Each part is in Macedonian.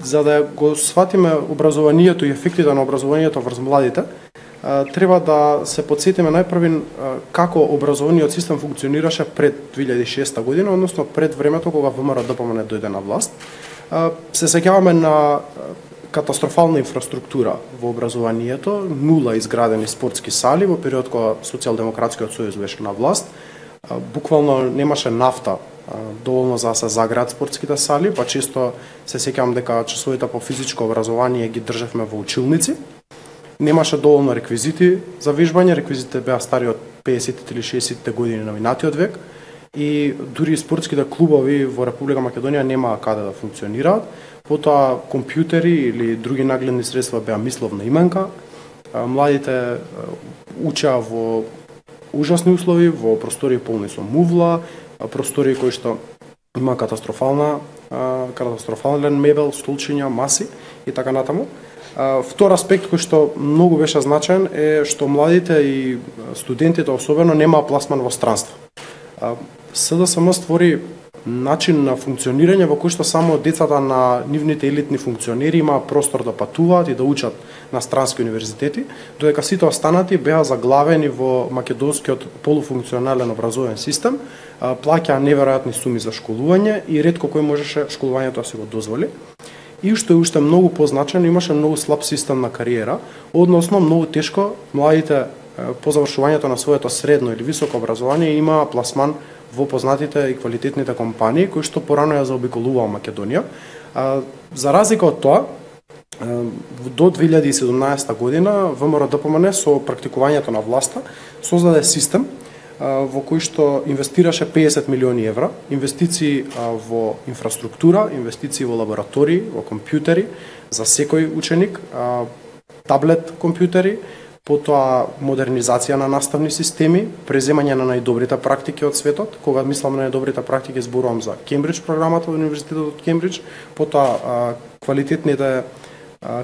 за да го сватиме образованието и ефектите на образованието врз младите, треба да се подсетиме најпрви како образовниот систем функционираше пред 2006 година, односно пред времето кога ВМРО-ДПМН дојде на власт. Се сеќаваме на катастрофална инфраструктура во образованието, нула изградени спортски сали во период кога Социјалдемократскиот сојуз беше на власт. Буквално немаше нафта доволно за да се заградат спортските сали, па често се сеќавам дека часовите по физичко образование ги држевме во училници. Немаше доволно реквизити за вежбање, реквизитите беа стари од 50-те или 60-те години на минатиот век и дури спортските клубови во Република Македонија немаа каде да функционираат. Потоа компјутери или други нагледни средства беа мисловна именка. Младите учеа во ужасни услови, во простории полни со мувла, простории кои што има катастрофален мебел, столчиња, маси и така натаму. Втор аспект кој што многу беше значаен е што младите и студентите особено немаа пласман во странство. СДСМ створи начин на функционирање во кој што само децата на нивните елитни функционери имаа простор да патуваат и да учат на странски универзитети, додека сите останати беа заглавени во македонскиот полуфункционален образовен систем, плаќаа неверојатни суми за школување и ретко кој можеше школувањето да се го дозволи. И што е уште многу позначено, имаше многу слаб систем на кариера, односно многу тешко младите по завршувањето на своето средно или високо образование имаа пласман во познатите и квалитетните компании кои што порано ја заобиколуваа Македонија. За разлика од тоа, до 2017 година ВМРО-ДПМН со практикувањето на власта создаде систем во кој што инвестираше 50 милиони евра, инвестиции во инфраструктура, инвестиции во лаборатории, во компјутери за секој ученик, таблет компјутери, потоа модернизација на наставни системи, преземање на најдобрите практики од светот. Кога мислам на најдобрите практики, зборувам за Кембридж програмата во Универзитетот од Кембридж, потоа квалитетните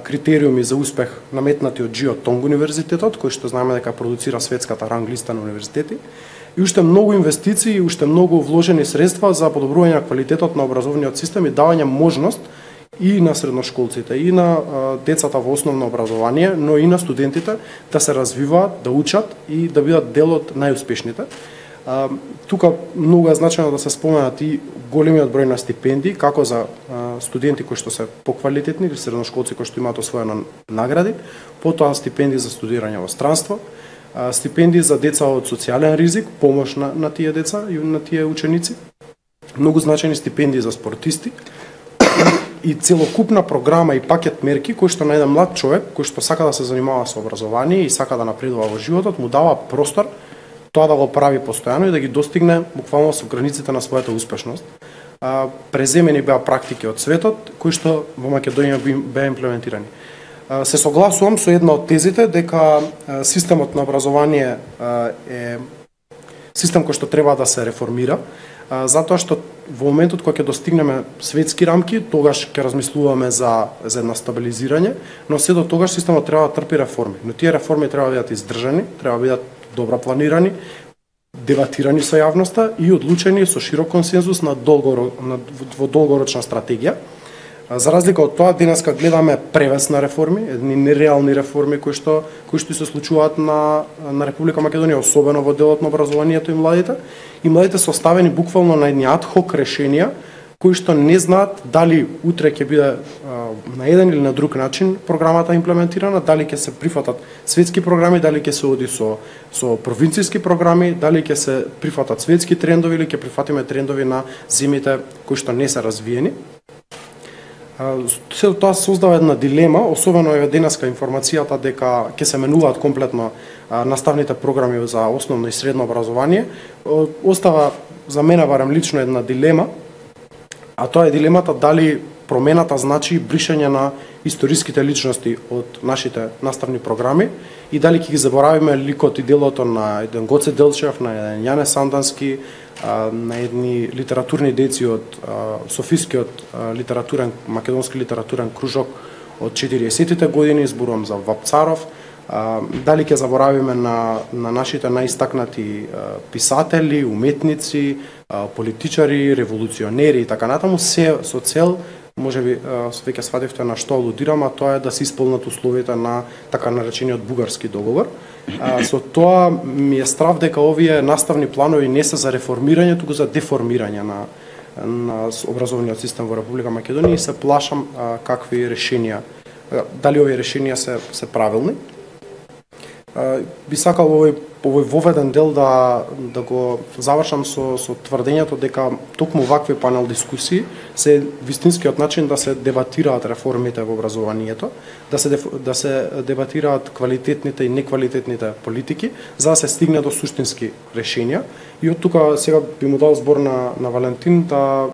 критериуми за успех наметнати од Джио Тонг универзитетот, кој што знаеме дека продуцира светската ранглиста на универзитети, и уште многу инвестиции и уште многу вложени средства за подобрување на квалитетот на образовниот систем и давање можност и на средношколците, и на децата во основно образование, но и на студентите да се развиваат, да учат и да бидат дел од најуспешните. Тука многу е значено да се споменат и големиот број на стипендии, како за студенти кои што се поквалитетни или средношколци кои што имаат освоена награди, потоа стипендии за студирање во странство, стипендии за деца од социјален ризик, помош на тие деца и на тие ученици, многу значени стипендии за спортисти и целокупна програма и пакет мерки кои што на еден млад човек кој што сака да се занимава со образование и сака да напредува во животот му дава простор тоа да го прави постојано и да ги достигне буквално со границите на својата успешност. Преземени беа практики од светот кои што во Македонија беа имплементирани. Се согласувам со една од тезите дека системот на образование е систем кој што треба да се реформира, затоа што во моментот кога ќе достигнеме светски рамки, тогаш ќе размислуваме за една стабилизирање, но се до тогаш системот треба да трпи реформи. Но тие реформи треба да бидат издржани, треба да бидат добро планирани, дебатирани со јавноста и одлучени со широк консензус во долгорочна стратегија. За разлика од тоа, денеска гледаме превес на реформи, едни нереални реформи кои што се случуваат на Република Македонија, особено во делот на образованието и младите. И младите се оставени буквално на едни адхок решенија кои што не знаат дали утре ќе биде на еден или на друг начин програмата имплементирана, дали ќе се прифатат светски програми, дали ќе се оди со провинцијски програми, дали ќе се прифатат светски трендови или ќе прифатиме трендови на земјите кои што не се развиени. Сето тоа создава една дилема, особено е денеска информацијата дека ќе се менуваат комплетно наставните програми за основно и средно образование. Остава за мене барем лично една дилема, а тоа е дилемата дали промената значи бришање на историските личности од нашите наставни програми и дали ќе ги заборавиме ликот и делото на еден Гоце Делчев, на еден Јане Сандански, на едни литературни деци од Софискиот македонски литературен кружок од 40-тите години, зборувам за Вапцаров, дали ќе заборавиме на нашите најистакнати писатели, уметници, политичари, револуционери и така натаму, се со цел можеби веќе свативте на што алудирам, а тоа е да се исполнат условията на така наречениот бугарски договор. Со тоа ми е страв дека овие наставни планови не се за реформирање, туку за деформирање на образовниот систем во Република Македонија и се плашам какви решенија, дали овие решенија се правилни. Би сакал овој воведен дел да го завршам со тврдењето дека токму вакви панел дискусии се вистинскиот начин да се дебатираат реформите во образованието, да се дебатираат квалитетните и неквалитетните политики, за да се стигне до суштински решенија. И од тука сега би му дал збор на Валентин да